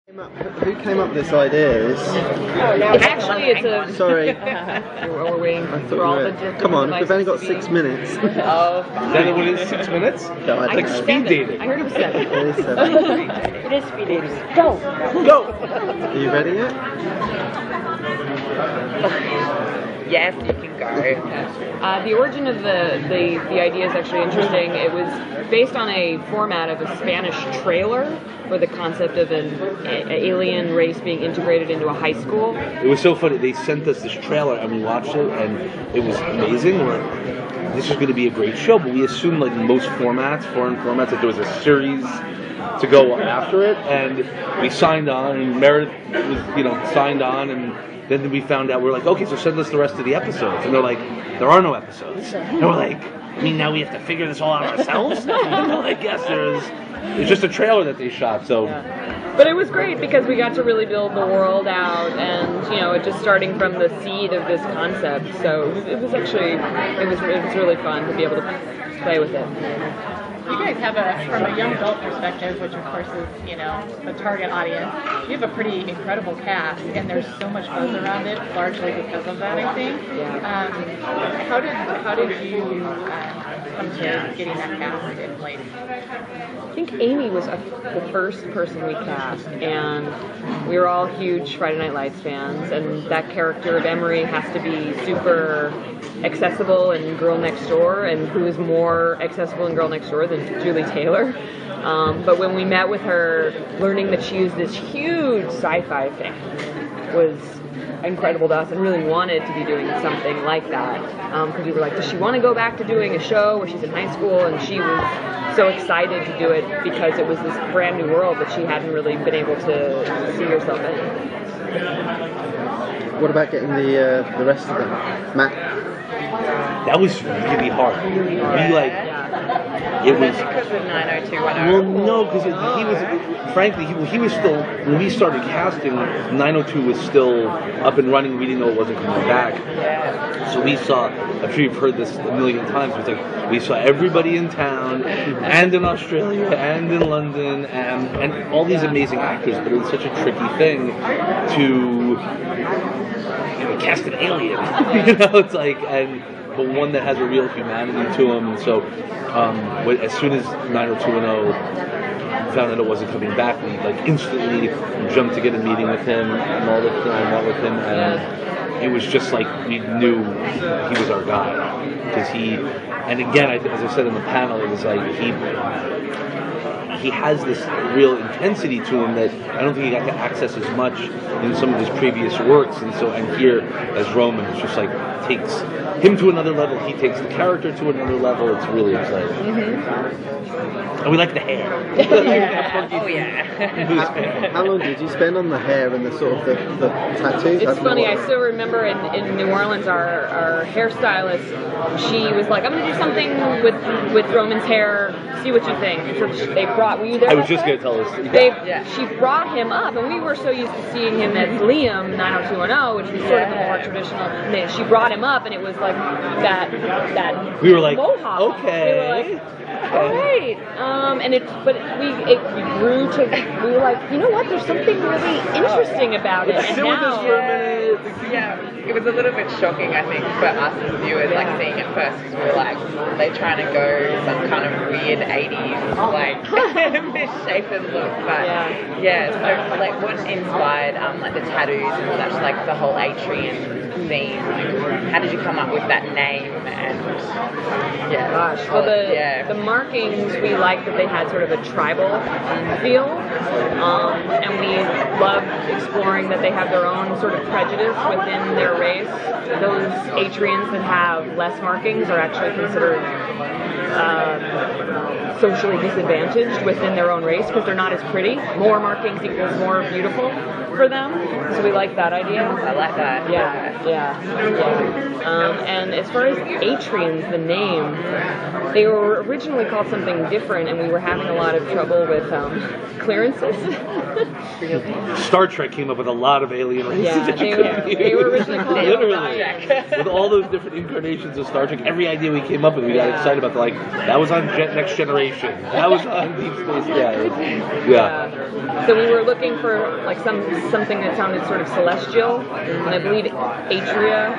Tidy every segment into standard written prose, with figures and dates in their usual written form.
Who came up with this idea? Actually, it's a... Sorry. We're waiting for all the different... Come on, we've only got 6 minutes. Oh, fine. Is that what it is? 6 minutes? No, I like don't know. speed dating. I heard it was 7. It is 7. It is speed dating. Go! Go! Are you ready yet? Yes, you can go. The origin of the idea is actually interesting. It was based on a format of a Spanish trailer where the concept of an alien race being integrated into a high school. It was so funny. They sent us this trailer and we watched it and it was amazing. We're like, this is going to be a great show, but we assumed like most formats, foreign formats, that there was a series to go after it, and we signed on, and Meredith was, signed on, and then we found out, we're like, okay, so send us the rest of the episodes. And they're like, there are no episodes. And we're like, I mean, now we have to figure this all out ourselves? And they're like, yes, it's just a trailer that they shot, so. Yeah. But it was great because we got to really build the world out and, it just starting from the seed of this concept. So it was really fun to be able to play with it. You guys have from a young adult perspective, which of course is, the target audience, you have a pretty incredible cast, and there's so much buzz around it, largely because of that, I think. Yeah. How did you come to getting that cast in place? I think Amy was the first person we cast, and we were all huge Friday Night Lights fans, and that character of Emery has to be super accessible and Girl Next Door, and who is more accessible in Girl Next Door than Julie Taylor. But when we met with her, learning that she was this huge sci-fi fan was incredible to us, and really wanted to be doing something like that, because we were like, does she want to go back to doing a show where she's in high school? And she was so excited to do it because it was this brand new world that she hadn't really been able to see herself in. What about getting the rest of them? Matt? That was really hard. It was because of 90210. Well, no, because he was, frankly, he was still, when we started casting, 902 was still up and running. We didn't know it wasn't coming back. Yeah. So we saw, I'm sure you've heard this a million times, we saw everybody in town, and in Australia, and in London, and all these amazing actors, but it was such a tricky thing to cast an alien. It's like, but one that has a real humanity to him. And so as soon as 90210 found that it wasn't coming back, we instantly jumped to get a meeting with him, and all the time met with him, and it was just like we knew he was our guy, because and again, as I said in the panel, it was like he has this real intensity to him that I don't think he got to access as much in some of his previous works, and here as Roman, it's just like takes him to another level. He takes the character to another level. It's really exciting. Mm-hmm. And we like the hair. How long did you spend on the hair and the sort of the tattoos? It's funny, I still remember in New Orleans, our hairstylist, she was like, I'm going to do something with Roman's hair, see what you think. So were you there? I was just going to tell us. She brought him up, and we were so used to seeing him as Liam 90210, which was sort of the more traditional name. She brought him up, and it was like that we were like, mohawk. Okay. We were like, all right. It grew to, we were like, you know what, there's something really interesting about it. And now, it was a little bit shocking, I think, for us as viewers, seeing it first, because we were like, are they trying to go some kind of weird 80s, misshapen look? But so what inspired the tattoos and such, the whole Atrian theme? How did you come up with that name? And the markings, we liked that they had sort of a tribal feel, and we loved exploring that they have their own sort of prejudice within their race. Those Atrians that have less markings are actually considered socially disadvantaged within their own race because they're not as pretty. More markings equals more beautiful for them, so we like that idea. I like that. Yeah. And as far as Atrians, the name, They were originally called something different, and we were having a lot of trouble with clearances. Star Trek came up with a lot of alien races. Yeah, they were originally called literally with all those different incarnations of Star Trek. Every idea we came up with, we got excited about. Like that was on Next Generation. That was on Deep Space Nine. Yeah. So we were looking for like something that sounded sort of celestial, and I believe Atria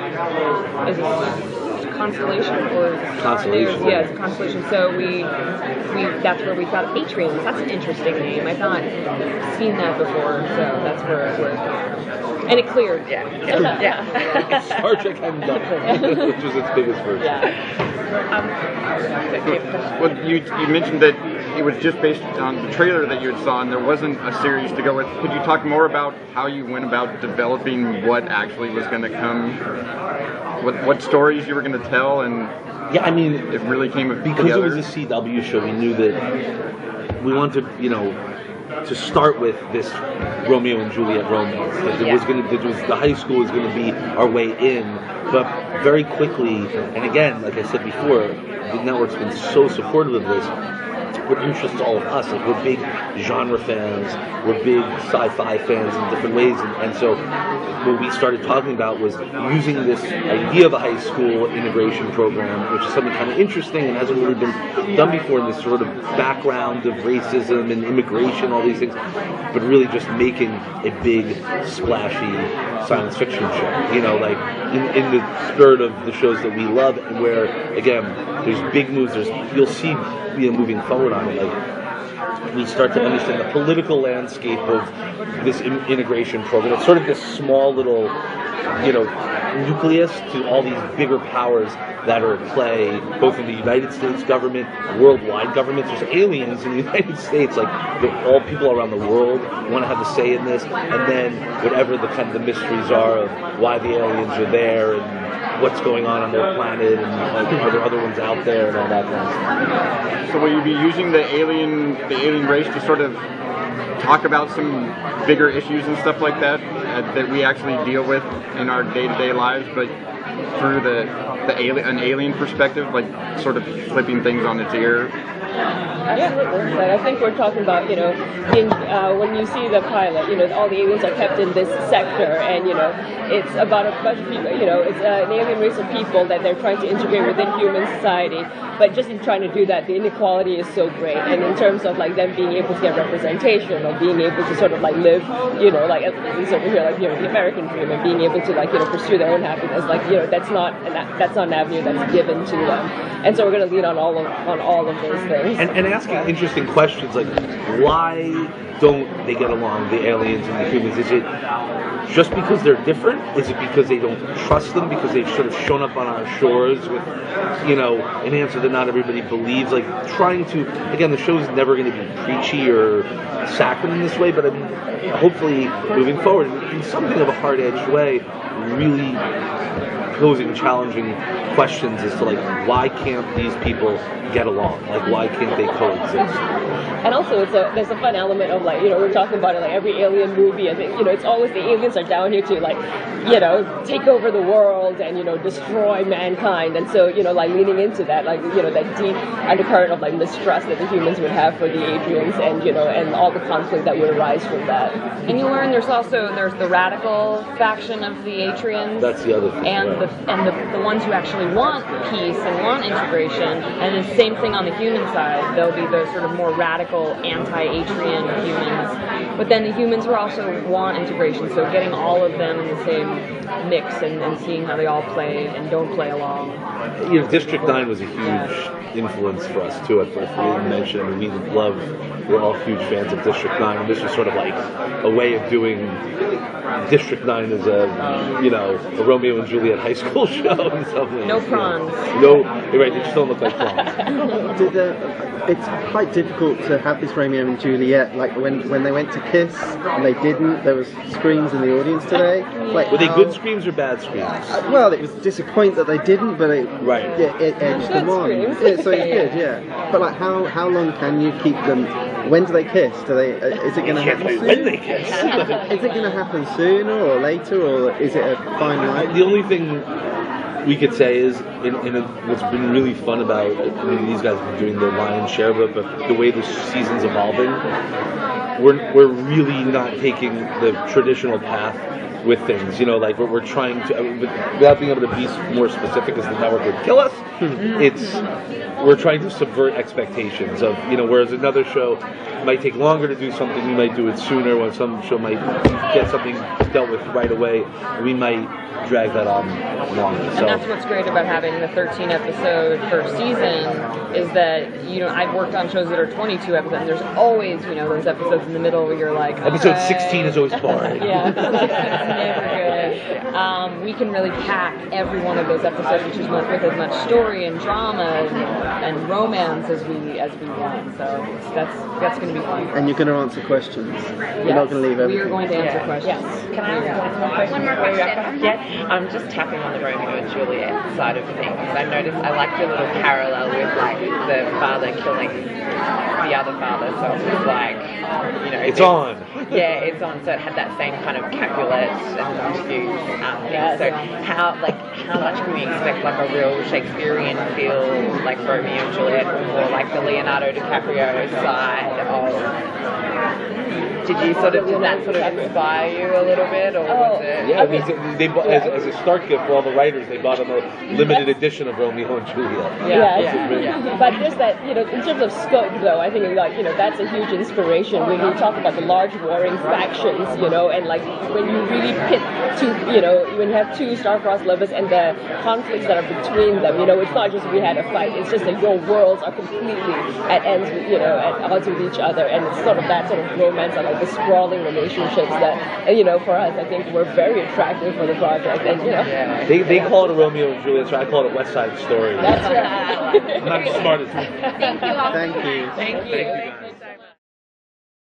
is a constellation or constellation. Yeah, it's a constellation. So we that's where we thought Atrians. That's an interesting name. I've not seen that before, so that's where it worked. And it cleared. Yeah. Star Trek hadn't done it, which was its biggest version. Well, you mentioned that it was just based on the trailer that you had saw, and there wasn't a series to go with. Could you talk more about how you went about developing what actually was going to come, what stories you were going to tell, and yeah, I mean, it really came because together? it was a CW show. We knew that we wanted to start with this Romeo and Juliet romance. That the high school was going to be our way in, but very quickly, and again, like I said before, the network's been so supportive of this. What interests all of us, like we're big genre fans, we're big sci-fi fans in different ways, and so what we started talking about was using this idea of a high school integration program, which is something kind of interesting and hasn't really been done before in this sort of background of racism and immigration, all these things, but really just making a big, splashy science fiction show, like in the spirit of the shows that we love, and where, again, there's big moves, you'll see moving forward on it, like we start to understand the political landscape of this integration program. It's sort of this small little, nucleus to all these bigger powers that are at play, both in the United States government, worldwide government. There's aliens in the United States, like all people around the world want to have a say in this, and then whatever the kind of the mysteries are of why the aliens are there and what's going on their planet, and are there other ones out there, and all that kind of stuff. So will you be using the alien race to sort of talk about some bigger issues and stuff like that that we actually deal with in our day-to-day lives, but through an alien perspective, like sort of flipping things on its ear? Absolutely. But I think we're talking about, when you see the pilot, all the aliens are kept in this sector, and, it's about a bunch of people, it's an alien race of people that they're trying to integrate within human society, but just in trying to do that, the inequality is so great, and in terms of, like, them being able to get representation, or being able to sort of, like, live, like, at least over here, like, the American dream, and being able to, like, pursue their own happiness, like, that's not an avenue that's given to them, and so we're going to lean on all of those things. And asking interesting questions like, why don't they get along, the aliens and the humans? Is it just because they're different? Is it because they don't trust them, because they've sort of shown up on our shores with, an answer that not everybody believes? Like, trying to, again, the show's never going to be preachy or saccharine in this way, but I mean, hopefully moving forward in something of a hard-edged way, really posing challenging questions as to, like, why can't these people get along? Like, why can't they coexist? And also, there's a fun element of, like, we're talking about it, like, every alien movie, I think, it's always the aliens are down here to, like, take over the world and, destroy mankind. And so, like, leaning into that, like, that deep undercurrent of, like, mistrust that the humans would have for the Adrians, and, and all the conflict that would arise from that. And you learn there's the radical faction of the Atrians. That's the other thing. And the ones who actually want peace and want integration, and the same thing on the human side. There'll be the sort of more radical anti-Atrian humans, but then the humans who also want integration, so getting all of them in the same mix and seeing how they all play and don't play along. District 9 was a huge influence for us too. At first, we didn't mention, I mean, we're all huge fans of District 9, and this was sort of like a way of doing District 9 as a Romeo and Juliet high school show in some ways. No prawns. No, you're right, they just don't look like prawns. It's quite difficult to have this Romeo and Juliet, like when they went to kiss and they didn't, there was screams in the audience today. Like, were they good screams or bad screams? Well, it was disappointing that they didn't, but it edged them on. Yeah, so it's good, yeah. But like, how long can you keep them? When do they kiss? Do they? Is it going to happen soon? When they kiss? Is it going to happen sooner or later, or is it a fine line? The only thing we could say is, what's been really fun about, these guys have been doing the lion's share of it, but the way the season's evolving, we're really not taking the traditional path with things, like we're trying to, without being able to be more specific because the network would kill us, we're trying to subvert expectations of, whereas another show might take longer to do something, we might do it sooner, when some show might get something dealt with right away, we might drag that on longer. And that's what's great about having the 13 episode first season is that, I've worked on shows that are 22 episodes, and there's always, those episodes in the middle where you're like, episode 16 is always boring. Yeah, it's never good. We can really pack every one of those episodes with as much story and drama and romance as we want. So that's going to be fun. And you're going to answer questions. You're not going to leave everything. We are going to answer questions. Yes. Can I ask one more question before we wrap up? Yeah. I'm just tapping on the Romeo and Juliet side of things. I noticed I like the little parallel with the father killing the other father. So it was like, it's on. Yeah, it's on. So it had that same kind of Capulet and Montague thing. So how much can we expect like a real Shakespearean feel like Romeo and Juliet, or like the Leonardo DiCaprio side of? Did that sort of inspire you a little bit, or was it? Yeah, they bought, as a start gift for all the writers, they bought them a limited edition of Romeo and Juliet. Yeah. But just that, in terms of scope, though, I think that's a huge inspiration when you talk about the large warring factions, and like when you really pit two, when you have two star-crossed lovers and the conflicts that are between them, it's not just we had a fight, it's just that your worlds are completely at ends with, at odds with each other, and it's sort of that sort of romance and like the sprawling relationships that, for us, I think were very attractive for the project, and They call it a Romeo and Juliet, so I call it a West Side Story. That's right. I'm not the smartest. Thank you. Thank you. Thank you.